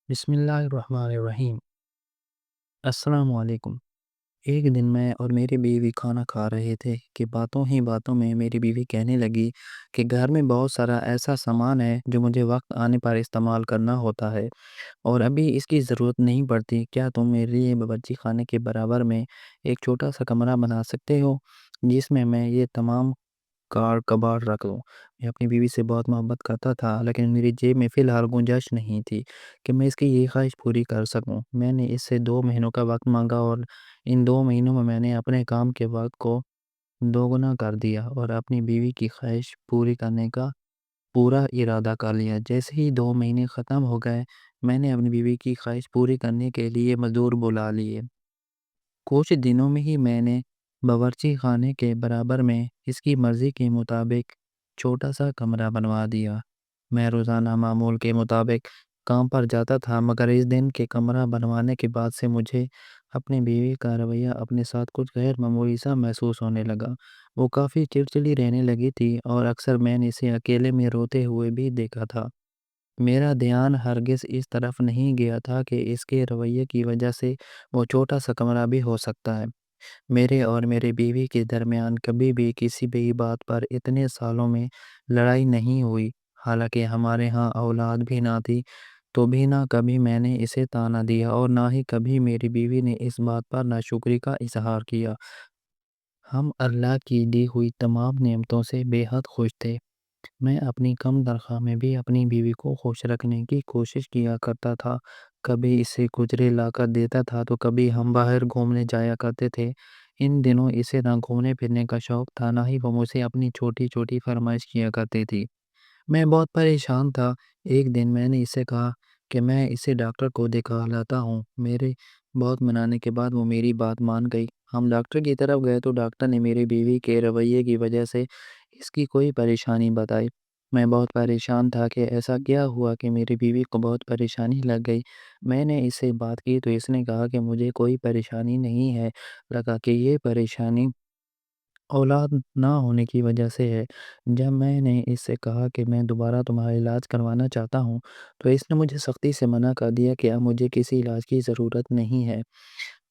بسم اللہ الرحمن الرحیم۔ السلام علیکم۔ ایک دن میں اور میری بیوی کھانا کھا رہے تھے کہ باتوں ہی باتوں میں میری بیوی کہنے لگی کہ گھر میں بہت سارا ایسا سامان ہے جو مجھے وقت آنے پر استعمال کرنا ہوتا ہے اور ابھی اس کی ضرورت نہیں پڑتی۔ کیا تم میرے لیے باورچی خانے کے برابر میں ایک چھوٹا سا کمرہ بنا سکتے ہو جس میں یہ تمام کار کباڑ رکھ لوں؟ میں اپنی بیوی سے بہت محبت کرتا تھا، لیکن میری جیب میں فی الحال گنجائش نہیں تھی کہ میں اس کی یہ خواہش پوری کر سکوں۔ میں نے اس سے 2 مہینوں کا وقت مانگا اور ان 2 مہینوں میں نے اپنے کام کے وقت کو دوگنا کر دیا اور اپنی بیوی کی خواہش پوری کرنے کا پورا ارادہ کر لیا۔ جیسے ہی 2 مہینے ختم ہو گئے، میں نے اپنی بیوی کی خواہش پوری کرنے کے لیے مزدور بلا لیے۔ کچھ دنوں میں ہی میں نے باورچی خانے کے برابر میں اس کی مرضی کے مطابق چھوٹا سا کمرہ بنوا دیا۔ میں روزانہ معمول کے مطابق کام پر جاتا تھا، مگر اس دن کے کمرہ بنوانے کے بعد سے مجھے اپنی بیوی کا رویہ اپنے ساتھ کچھ غیر معمولی سا محسوس ہونے لگا۔ وہ کافی چڑچڑی رہنے لگی تھی اور اکثر میں نے اسے اکیلے میں روتے ہوئے بھی دیکھا تھا۔ میرا دھیان ہرگز اس طرف نہیں گیا تھا کہ اس کے رویے کی وجہ سے وہ چھوٹا سا کمرہ بھی ہو سکتا ہے۔ میرے اور میری بیوی کے درمیان کبھی بھی کسی بھی بات پر اتنے سالوں میں لڑائی نہیں ہوئی، حالانکہ ہمارے ہاں اولاد بھی نہ تھی، تو بھی نہ کبھی میں نے اسے طعنہ دیا اور نہ ہی کبھی میری بیوی نے اس بات پر ناشکری کا اظہار کیا۔ ہم اللہ کی دی ہوئی تمام نعمتوں سے بے حد خوش تھے۔ میں اپنی کم تنخواہ میں بھی اپنی بیوی کو خوش رکھنے کی کوشش کیا کرتا تھا۔ کبھی اسے کجرے لا کر دیتا تھا تو کبھی ہم باہر گھومنے جایا کرتے تھے۔ ان دنوں اسے نہ گھومنے پھرنے کا شوق تھا، نہ ہی وہ مجھ سے اپنی چھوٹی چھوٹی فرمائش کیا کرتی تھی۔ میں بہت پریشان تھا۔ ایک دن میں نے اسے کہا کہ میں اسے ڈاکٹر کو دکھا لاتا ہوں۔ میرے بہت منانے کے بعد وہ میری بات مان گئی۔ ہم ڈاکٹر کی طرف گئے تو ڈاکٹر نے میری بیوی کے رویے کی وجہ سے اس کی کوئی پریشانی بتائی۔ میں بہت پریشان تھا کہ ایسا کیا ہوا کہ میری بیوی کو بہت پریشانی لگ گئی۔ میں نے اس سے بات کی تو اس نے کہا کہ مجھے کوئی پریشانی نہیں ہے، لگا کہ یہ پریشانی اولاد نہ ہونے کی وجہ سے ہے۔ جب میں نے اس سے کہا کہ میں دوبارہ تمہارا علاج کروانا چاہتا ہوں تو اس نے مجھے سختی سے منع کر دیا کہ اب مجھے کسی علاج کی ضرورت نہیں ہے۔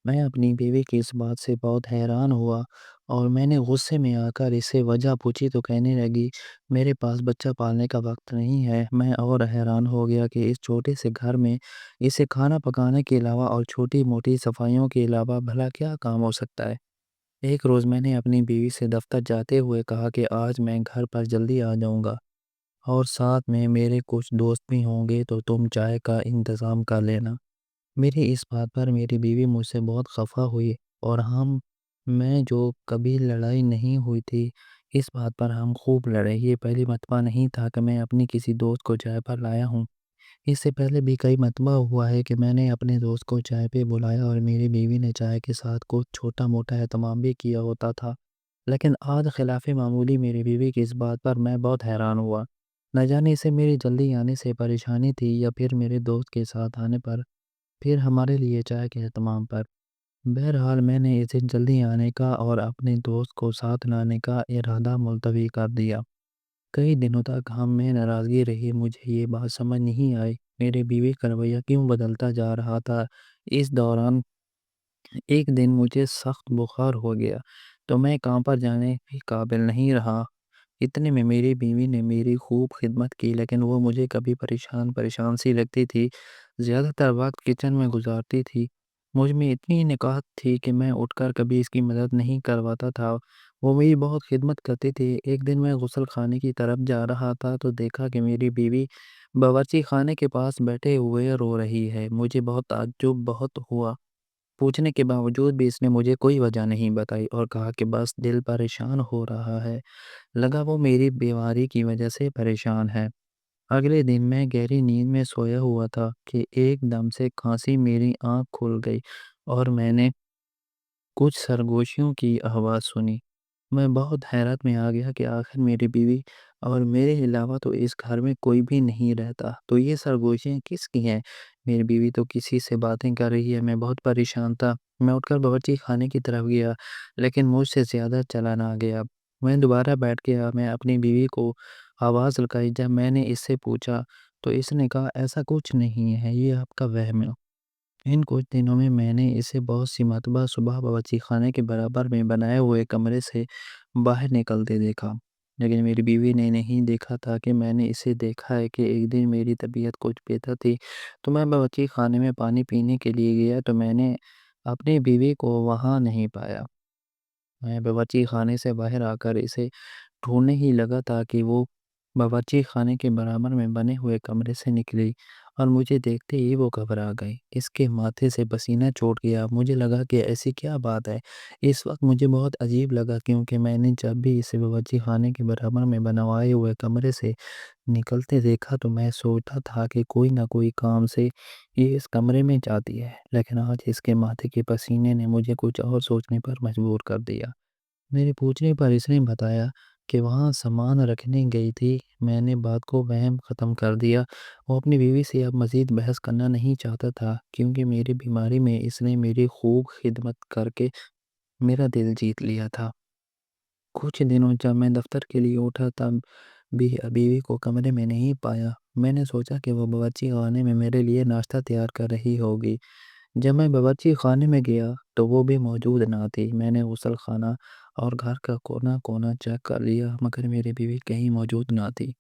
میں اپنی بیوی کی اس بات سے بہت حیران ہوا اور میں نے غصے میں آ کر اس سے وجہ پوچھی تو کہنے لگی میرے پاس بچہ پالنے کا وقت نہیں ہے۔ میں اور حیران ہو گیا کہ اس چھوٹے سے گھر میں اسے کھانا پکانے کے علاوہ اور چھوٹی موٹی صفائیوں کے علاوہ بھلا کیا کام ہو سکتا ہے۔ ایک روز میں نے اپنی بیوی سے دفتر جاتے ہوئے کہا کہ آج میں گھر پر جلدی آ جاؤں گا اور ساتھ میں میرے کچھ دوست بھی ہوں گے، تو تم چائے کا انتظام کر لینا۔ میری اس بات پر میری بیوی مجھ سے بہت خفا ہوئی اور میں جو کبھی لڑائی نہیں ہوئی تھی، اس بات پر ہم خوب لڑے۔ یہ پہلی مرتبہ نہیں تھا کہ میں اپنی کسی دوست کو چائے پر لایا ہوں۔ اس سے پہلے بھی کئی مرتبہ ہوا ہے کہ میں نے اپنے دوست کو چائے پہ بلایا اور میری بیوی نے چائے کے ساتھ کچھ چھوٹا موٹا اہتمام بھی کیا ہوتا تھا، لیکن آج خلاف معمولی میری بیوی کی اس بات پر میں بہت حیران ہوا۔ نہ جانے اسے میری جلدی آنے سے پریشانی تھی یا پھر میرے دوست کے ساتھ آنے پر، پھر ہمارے لیے چائے کے اہتمام پر۔ بہرحال میں نے اس دن جلدی آنے کا اور اپنے دوست کو ساتھ لانے کا ارادہ ملتوی کر دیا۔ کئی دنوں تک ہم میں ناراضگی رہی۔ مجھے یہ بات سمجھ نہیں آئی میرے بیوی کا رویہ کیوں بدلتا جا رہا تھا۔ اس دوران ایک دن مجھے سخت بخار ہو گیا تو میں کام پر جانے کے قابل نہیں رہا۔ اتنے میں میری بیوی نے میری خوب خدمت کی، لیکن وہ مجھے کبھی پریشان سی لگتی تھی۔ زیادہ تر وقت کچن میں گزارتی تھی۔ مجھ میں اتنی نکات تھی کہ میں اٹھ کر کبھی اس کی مدد نہیں کرواتا تھا۔ وہ میری بہت خدمت کرتی تھی۔ ایک دن میں غسل خانے کی طرف جا رہا تھا تو دیکھا کہ میری بیوی باورچی خانے کے پاس بیٹھے ہوئے رو رہی ہے۔ مجھے بہت تعجب ہوا۔ پوچھنے کے باوجود بھی اس نے مجھے کوئی وجہ نہیں بتائی اور کہا کہ بس دل پریشان ہو رہا ہے، لگا وہ میری بیماری کی وجہ سے پریشان ہے۔ اگلے دن میں گہری نیند میں سویا ہوا تھا کہ ایک دم سے کھانسی میری آنکھ کھل گئی اور میں نے کچھ سرگوشیوں کی آواز سنی۔ میں بہت حیرت میں آ گیا کہ آخر میری بیوی اور میرے علاوہ تو اس گھر میں کوئی بھی نہیں رہتا، تو یہ سرگوشیاں کس کی ہیں؟ میری بیوی تو کسی سے باتیں کر رہی ہے۔ میں بہت پریشان تھا۔ میں اٹھ کر باورچی خانے کی طرف گیا، لیکن مجھ سے زیادہ چلا نہ گیا۔ میں دوبارہ بیٹھ گیا۔ میں اپنی بیوی کو آواز لگائی۔ جب میں نے اس سے پوچھا تو اس نے کہا ایسا کچھ نہیں ہے، یہ آپ کا وہم ہے۔ ان کچھ دنوں میں میں نے اسے بہت سی مرتبہ صبح باورچی خانے کے برابر میں بنائے ہوئے کمرے سے باہر نکلتے دیکھا، لیکن میری بیوی نے نہیں دیکھا تھا کہ میں نے اسے دیکھا ہے کہ ایک دن میری طبیعت کچھ بہتر تھی تو میں باورچی خانے میں پانی پینے کے لیے گیا تو میں نے اپنی بیوی کو وہاں نہیں پایا۔ میں باورچی خانے سے باہر آ کر اسے ڈھونڈنے ہی لگا تھا کہ وہ باورچی خانے کے برابر میں بنے ہوئے کمرے سے نکلی اور مجھے دیکھتے ہی وہ گھبرا گئی۔ اس کے ماتھے سے پسینہ چھوٹ گیا۔ مجھے لگا کہ ایسی کیا بات ہے۔ اس وقت مجھے بہت عجیب لگا کیونکہ میں نے جب بھی اسے باورچی خانے کے برابر میں بنوائے ہوئے کمرے سے نکلتے دیکھا تو میں سوچتا تھا کہ کوئی نہ کوئی کام سے یہ اس کمرے میں جاتی ہے، لیکن آج اس کے ماتھے کے پسینے نے مجھے کچھ اور سوچنے پر مجبور کر دیا۔ میرے پوچھنے پر اس نے بتایا کہ وہاں سامان رکھنے گئی تھی۔ میں نے بات کو وہم ختم کر دیا۔ وہ اپنی بیوی سے اب مزید بحث کرنا نہیں چاہتا تھا کیونکہ میری بیماری میں اس نے میری خوب خدمت کر کے میرا دل جیت لیا تھا۔ کچھ دنوں جب میں دفتر کے لیے اٹھا تب بھی بیوی کو کمرے میں نہیں پایا۔ میں نے سوچا کہ وہ باورچی خانے میں میرے لیے ناشتہ تیار کر رہی ہوگی۔ جب میں باورچی خانے میں گیا تو وہ بھی موجود نہ تھی۔ میں نے غسل خانہ اور گھر کا کونا کونا چیک کر لیا مگر میری بیوی کہیں موجود نہ تھی۔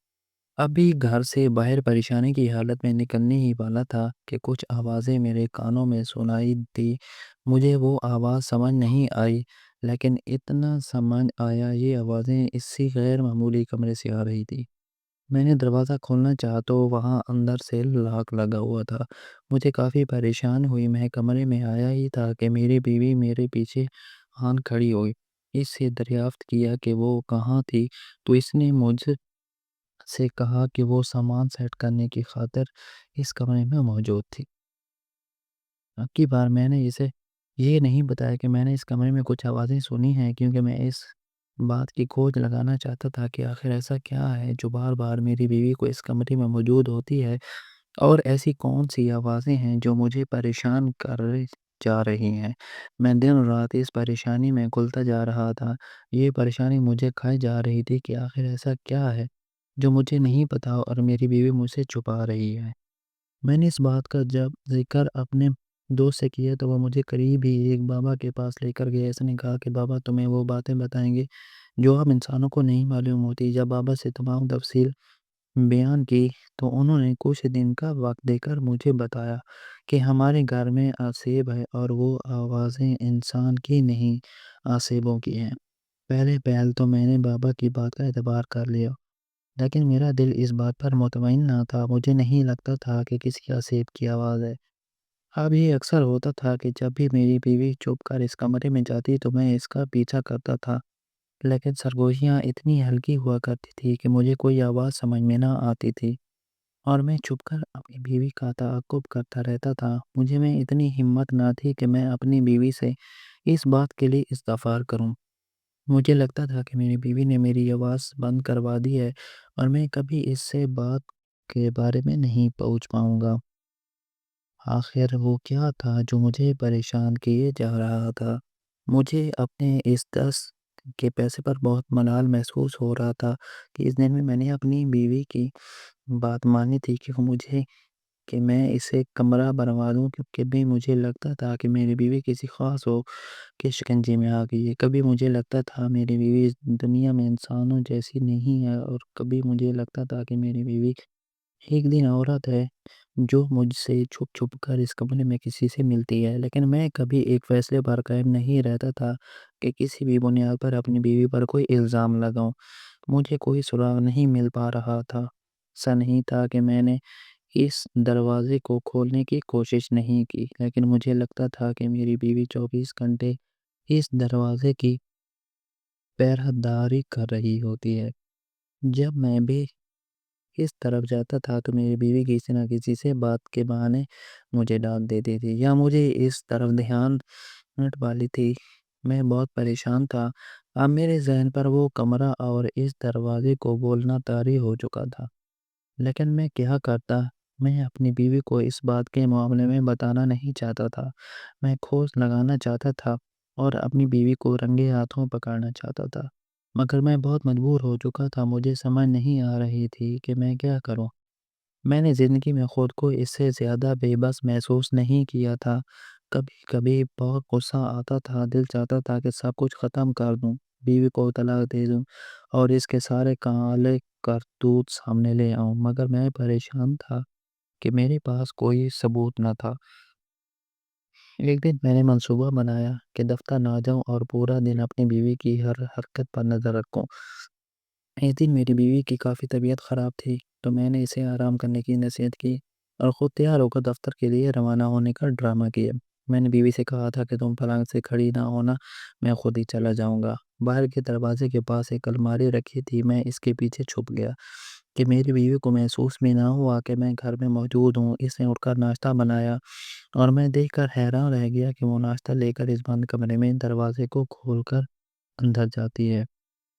ابھی گھر سے باہر پریشانی کی حالت میں نکلنے ہی والا تھا کہ کچھ آوازیں میرے کانوں میں سنائی دی۔ مجھے وہ آواز سمجھ نہیں آئی لیکن اتنا سمجھ آیا یہ آوازیں اسی غیر معمولی کمرے سے آ رہی تھی۔ میں نے دروازہ کھولنا چاہا تو وہاں اندر سے لاک لگا ہوا تھا۔ مجھے کافی پریشان ہوئی۔ میں کمرے میں آیا ہی تھا کہ میری بیوی میرے پیچھے آن کھڑی ہوئی۔ اس سے دریافت کیا کہ وہ کہاں تھی تو اس نے مجھ سے کہا کہ وہ سامان سیٹ کرنے کی خاطر اس کمرے میں موجود تھی۔ اب کی بار میں نے اسے یہ نہیں بتایا کہ میں نے اس کمرے میں کچھ آوازیں سنی ہیں کیونکہ میں اس بات کی کھوج لگانا چاہتا تھا کہ آخر ایسا کیا ہے جو بار بار میری بیوی کو اس کمرے میں موجود ہوتی ہے اور ایسی کون سی آوازیں ہیں جو مجھے پریشان کر جا رہی ہیں۔ میں دن رات اس پریشانی میں گھلتا جا رہا تھا۔ یہ پریشانی مجھے کھائے جا رہی تھی کہ آخر ایسا کیا ہے جو مجھے نہیں پتا اور میری بیوی مجھ سے چھپا رہی ہے۔ میں نے اس بات کا جب ذکر اپنے دوست سے کیا تو وہ مجھے قریب ہی ایک بابا کے پاس لے کر گیا۔ اس نے کہا کہ بابا تمہیں وہ باتیں بتائیں گے جو عام انسانوں کو نہیں معلوم ہوتی۔ جب بابا سے تمام تفصیل بیان کی تو انہوں نے کچھ دن کا وقت دے کر مجھے بتایا کہ ہمارے گھر میں آسیب ہے اور وہ آوازیں انسان کی نہیں آسیبوں کی ہیں۔ پہلے پہل تو میں نے بابا کی بات کا اعتبار کر لیا لیکن میرا دل اس بات پر مطمئن نہ تھا۔ مجھے نہیں لگتا تھا کہ کسی آسیب کی آواز ہے۔ اب یہ اکثر ہوتا تھا کہ جب بھی میری بیوی چھپ کر اس کمرے میں جاتی تو میں اس کا پیچھا کرتا تھا لیکن سرگوشیاں اتنی ہلکی ہوا کرتی تھی کہ مجھے کوئی آواز سمجھ میں نہ آتی تھی اور میں چھپ کر اپنی بیوی کا تعاقب کرتا رہتا تھا۔ مجھے میں اتنی ہمت نہ تھی کہ میں اپنی بیوی سے اس بات کے لیے استغفار کروں۔ مجھے لگتا تھا کہ میری بیوی نے میری آواز بند کروا دی ہے اور میں کبھی اس سے بات کے بارے میں نہیں پوچھ پاؤں گا۔ آخر وہ کیا تھا جو مجھے پریشان کیے جا رہا تھا؟ مجھے اپنے اس دس کے پیسے پر بہت ملال محسوس ہو رہا تھا کہ اس دن میں نے اپنی بیوی کی بات مانی تھی کہ میں اسے کمرہ بنوا دوں کیونکہ بھی مجھے لگتا تھا کہ میری بیوی کسی خاص ہو کے شکنجے میں آ گئی ہے۔ کبھی مجھے لگتا تھا میری بیوی اس دنیا میں انسانوں جیسی نہیں ہے اور کبھی مجھے لگتا تھا کہ میری بیوی ایک دن عورت ہے جو مجھ سے چھپ چھپ کر اس کمرے میں کسی سے ملتی ہے، لیکن میں کبھی ایک فیصلے پر قائم نہیں رہتا تھا کہ کسی بھی بنیاد پر اپنی بیوی پر کوئی الزام لگاؤں۔ مجھے کوئی سراغ نہیں مل پا رہا تھا۔ ایسا نہیں تھا کہ میں نے اس دروازے کو کھولنے کی کوشش نہیں کی لیکن مجھے لگتا تھا کہ میری بیوی 24 گھنٹے اس دروازے کی پہرہ داری کر رہی ہوتی ہے۔ جب میں بھی اس طرف جاتا تھا تو میری بیوی کسی نہ کسی سے بات کے بہانے مجھے ڈانٹ دیتی تھی یا مجھے اس طرف دھیان والی تھی۔ میں بہت پریشان تھا۔ اب میرے ذہن پر وہ کمرہ اور اس دروازے کو بولنا طاری ہو چکا تھا لیکن میں کیا کرتا؟ میں اپنی بیوی کو اس بات کے معاملے میں بتانا نہیں چاہتا تھا۔ میں کھوج لگانا چاہتا تھا اور اپنی بیوی کو رنگے ہاتھوں پکڑنا چاہتا تھا مگر میں بہت مجبور ہو چکا تھا۔ مجھے سمجھ نہیں آ رہی تھی کہ میں کیا کروں۔ میں نے زندگی میں خود کو اس سے زیادہ بے بس محسوس نہیں کیا تھا۔ کبھی کبھی بہت غصہ آتا تھا، دل چاہتا تھا کہ سب کچھ ختم کر دوں، بیوی کو طلاق دے دوں اور اس کے سارے کالے کرتوت سامنے لے آؤں، مگر میں پریشان تھا کہ میرے پاس کوئی ثبوت نہ تھا۔ ایک دن میں نے منصوبہ بنایا کہ دفتر نہ جاؤں اور پورا دن اپنی بیوی کی ہر حرکت پر نظر رکھوں۔ ایک دن میری بیوی کی کافی طبیعت خراب تھی، تو میں نے اسے آرام کرنے کی نصیحت کی اور خود تیار ہو کر دفتر کے لیے روانہ ہونے کا ڈرامہ کیا۔ میں نے بیوی سے کہا تھا کہ تم پلنگ سے کھڑی نہ ہونا، میں خود ہی چلا جاؤں گا۔ باہر کے دروازے کے پاس ایک الماری رکھی تھی، میں اس کے پیچھے چھپ گیا کہ میری بیوی کو محسوس بھی نہ ہوا کہ میں گھر میں موجود ہوں۔ اس نے اٹھ کر ناشتہ بنایا اور میں دیکھ کر حیران رہ گیا کہ وہ ناشتہ لے کر اس بند کمرے میں دروازے کو کھول کر اندر جاتی ہے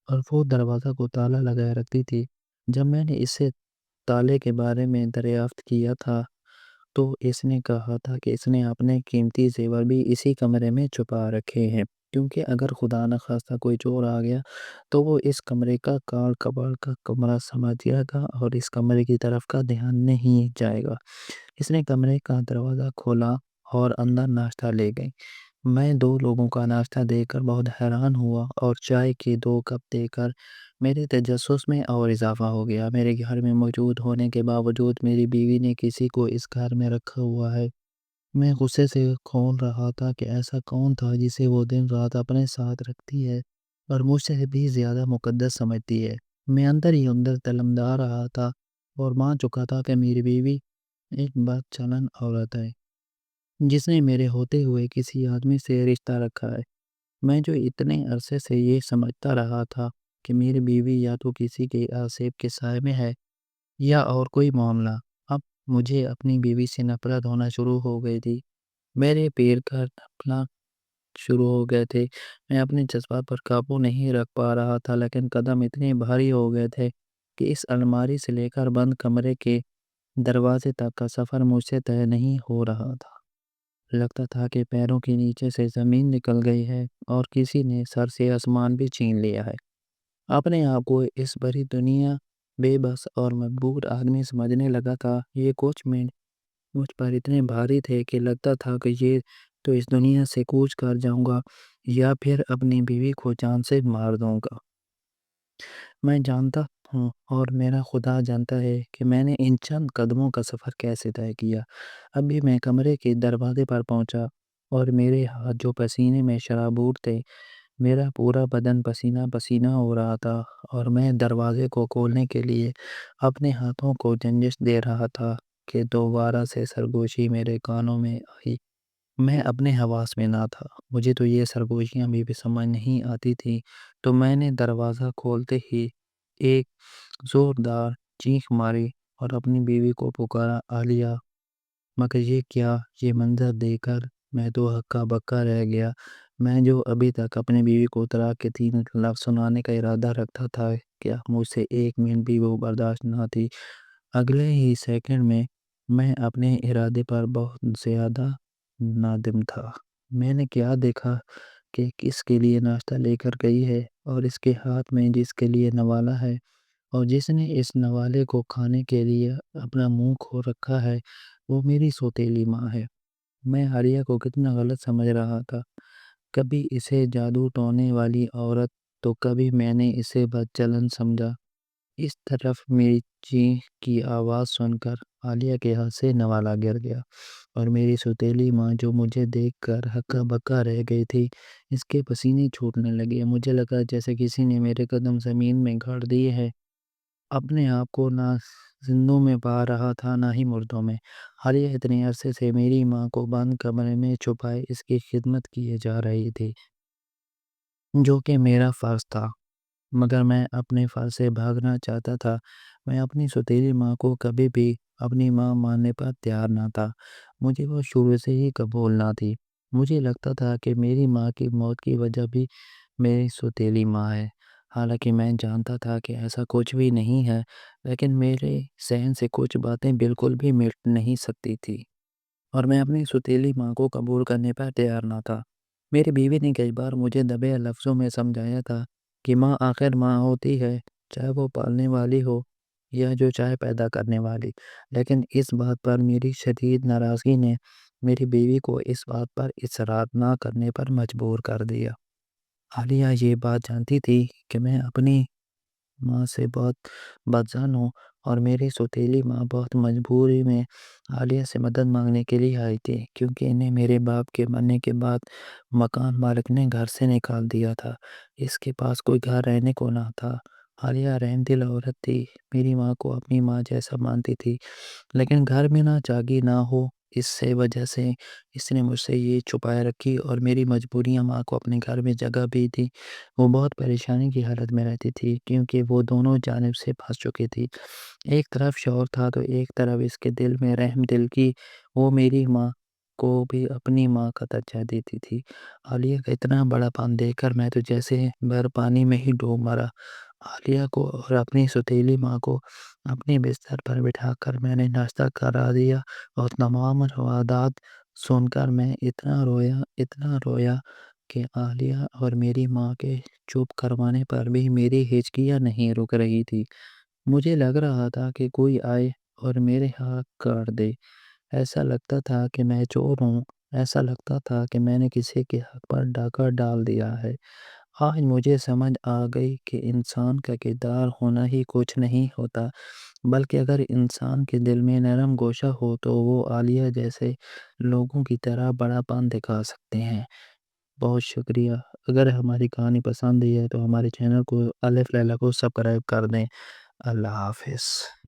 اور وہ دروازہ کو تالا لگائے رکھتی تھی۔ جب میں نے اس سے تالے کے بارے میں دریافت کیا تھا تو اس نے کہا تھا کہ اس نے اپنے قیمتی زیور بھی اسی کمرے میں چھپا رکھے ہیں، کیونکہ اگر خدا نخواستہ کوئی چور آ گیا تو وہ اس کمرے کا کاڑ کباڑ کا کمرہ سمجھ جائے گا اور اس کمرے کی طرف کا دھیان نہیں جائے گا۔ اس نے کمرے کا دروازہ کھولا اور اندر ناشتہ لے گئی۔ میں دو لوگوں کا ناشتہ دے کر بہت حیران ہوا اور چائے کے 2 کپ دے کر میرے تجسس میں اور اضافہ ہو گیا۔ میرے گھر میں موجود ہونے کے باوجود میری بیوی نے کسی کو اس گھر میں رکھا ہوا ہے۔ میں غصے سے کھول رہا تھا کہ ایسا کون تھا جسے وہ دن رات اپنے ساتھ رکھتی ہے اور مجھ سے بھی زیادہ مقدس سمجھتی ہے۔ میں اندر ہی اندر تلمدار رہا تھا اور مان چکا تھا کہ میری بیوی ایک بد چلن عورت ہے جس نے میرے ہوتے ہوئے کسی آدمی سے رشتہ رکھا ہے۔ میں جو اتنے عرصے سے یہ سمجھتا رہا تھا کہ میری بیوی یا تو کسی کے آسیب کے سائے میں ہے یا اور کوئی معاملہ، اب مجھے اپنی بیوی سے نفرت ہونا شروع ہو گئی تھی۔ میرے پیر کا دھڑکنا شروع ہو گئے تھے۔ میں اپنے جذبات پر قابو نہیں رکھ پا رہا تھا، لیکن قدم اتنے بھاری ہو گئے تھے کہ اس الماری سے لے کر بند کمرے کے دروازے تک کا سفر مجھ سے طے نہیں ہو رہا تھا۔ لگتا تھا کہ پیروں کے نیچے سے زمین نکل گئی ہے اور کسی نے سر سے آسمان بھی چھین لیا ہے۔ اپنے آپ کو اس بڑی دنیا بے بس اور مجبور آدمی سمجھنے لگا تھا۔ یہ کچھ منٹ مجھ پر اتنے بھاری تھے کہ لگتا تھا کہ یہ تو اس دنیا سے کوچ کر جاؤں گا یا پھر اپنی بیوی کو جان سے مار دوں گا۔ میں جانتا ہوں اور میرا خدا جانتا ہے کہ میں نے ان چند قدموں کا سفر کیسے طے کیا۔ ابھی میں کمرے کے دروازے پر پہنچا اور میرے ہاتھ جو پسینے میں شرابور تھے، میرا پورا بدن پسینہ پسینہ ہو رہا تھا اور میں دروازے کو کھولنے کے لیے اپنے ہاتھوں کو جنجش دے رہا تھا کہ دوبارہ سے سرگوشی میرے کانوں میں آئی۔ میں اپنے حواس میں نہ تھا، مجھے تو یہ سرگوشیاں بھی سمجھ نہیں آتی تھی۔ تو میں نے دروازہ کھولتے ہی ایک زوردار چیخ ماری اور اپنی بیوی کو پکارا، عالیہ! مگر یہ کیا! یہ منظر دیکھ کر میں تو ہکا بکا رہ گیا۔ میں جو ابھی تک اپنی بیوی کو طلاق کے 3 لفظ سنانے کا ارادہ رکھتا تھا، کیا مجھ سے ایک منٹ بھی وہ برداشت نہ تھی۔ اگلے ہی سیکنڈ میں اپنے ارادے پر بہت زیادہ نادم تھا۔ میں نے کیا دیکھا کہ کس کے لیے ناشتہ لے کر گئی ہے اور اس کے ہاتھ میں جس کے لیے نوالا ہے اور جس نے اس نوالے کو کھانے کے لیے اپنا منہ کھول رکھا ہے، وہ میری سوتیلی ماں ہے۔ میں عالیہ کو کتنا غلط سمجھ رہا تھا، کبھی اسے جادو ٹونے والی عورت تو کبھی میں نے اسے بد چلن سمجھا۔ اس طرف میری چیخ کی آواز سن کر عالیہ کے ہاتھ سے نوالا گر گیا اور میری سوتیلی ماں جو مجھے دیکھ کر ہکا بکا رہ گئی تھی، اس کے پسینے چھوٹنے لگے۔ مجھے لگا جیسے کسی نے میرے قدم زمین میں گاڑ دیے ہیں۔ اپنے آپ کو نہ زندوں میں پا رہا تھا نہ ہی مردوں میں۔ عالیہ اتنے عرصے سے میری ماں کو بند کمرے میں چھپائے اس کی خدمت کیے جا رہی تھی، جو کہ میرا فرض تھا، مگر میں اپنے فرض سے بھاگنا چاہتا تھا۔ میں اپنی سوتیلی ماں کو کبھی بھی اپنی ماں ماننے پر تیار نہ تھا، مجھے وہ شروع سے ہی قبول نہ تھی۔ مجھے لگتا تھا کہ میری ماں کی موت کی وجہ بھی میری سوتیلی ماں ہے، حالانکہ میں جانتا تھا کہ ایسا کچھ بھی نہیں ہے، لیکن میرے ذہن سے کچھ باتیں بالکل بھی مٹ نہیں سکتی تھی اور میں اپنی سوتیلی ماں کو قبول کرنے پر تیار نہ تھا۔ میری بیوی نے کئی بار مجھے دبے لفظوں میں سمجھایا تھا کہ ماں آخر ماں ہوتی ہے، چاہے وہ پالنے والی ہو یا جو چائے پیدا کرنے والی، لیکن اس بات پر میری شدید ناراضگی نے میری بیوی کو اس بات پر اصرار نہ کرنے پر مجبور کر دیا۔ عالیہ یہ بات جانتی تھی کہ میں اپنی ماں سے بہت بدظن ہوں، اور میری سوتیلی ماں بہت مجبوری میں عالیہ سے مدد مانگنے کے لیے آئی تھی، کیونکہ انہیں میرے باپ کے مرنے کے بعد مکان مالک نے گھر سے نکال دیا تھا۔ اس کے پاس کوئی گھر رہنے کو نہ تھا۔ عالیہ رحم دل عورت تھی، میری ماں کو اپنی ماں جیسا مانتی تھی، لیکن گھر میں نہ جاگی نہ ہو، اس سے وجہ سے اس نے مجھ سے یہ چھپائے رکھی اور میری مجبوریاں ماں کو اپنے گھر میں جگہ بھی دی۔ وہ بہت پریشانی کی حالت میں رہتی تھی، کیونکہ وہ دونوں جانب سے پھنس چکی تھی۔ ایک طرف شوہر تھا تو ایک طرف اس کے دل میں رحم دل کی وہ میری ماں کو بھی اپنی ماں کا درجہ دیتی تھی۔ عالیہ کا اتنا بڑا پان دیکھ کر میں تو جیسے بھر پانی میں ہی ڈوب مرا۔ عالیہ کو اور اپنی سوتیلی ماں کو اپنے بستر پر بٹھا کر میں نے ناشتہ کرا دیا، اور تمام روادات سن کر میں اتنا رویا کہ عالیہ اور میری ماں کے چپ کروانے پر بھی میری ہچکیاں نہیں رک رہی تھی۔ مجھے لگ رہا تھا کہ کوئی آئے اور میرے ہاتھ کاٹ دے۔ ایسا لگتا تھا کہ میں چور ہوں، ایسا لگتا تھا کہ میں نے کسی کے حق پر ڈاکہ ڈال دیا ہے۔ آج مجھے سمجھ آ گئی کہ انسان کا کردار ہونا ہی کچھ نہیں ہوتا، بلکہ اگر انسان کے دل میں نرم گوشہ ہو تو وہ عالیہ جیسے لوگوں کی طرح بڑا پان دکھا سکتے ہیں۔ بہت شکریہ۔ اگر ہماری کہانی پسند آئی ہے تو ہمارے چینل کو الف لیلا کو سبسکرائب کر دیں۔ اللہ حافظ۔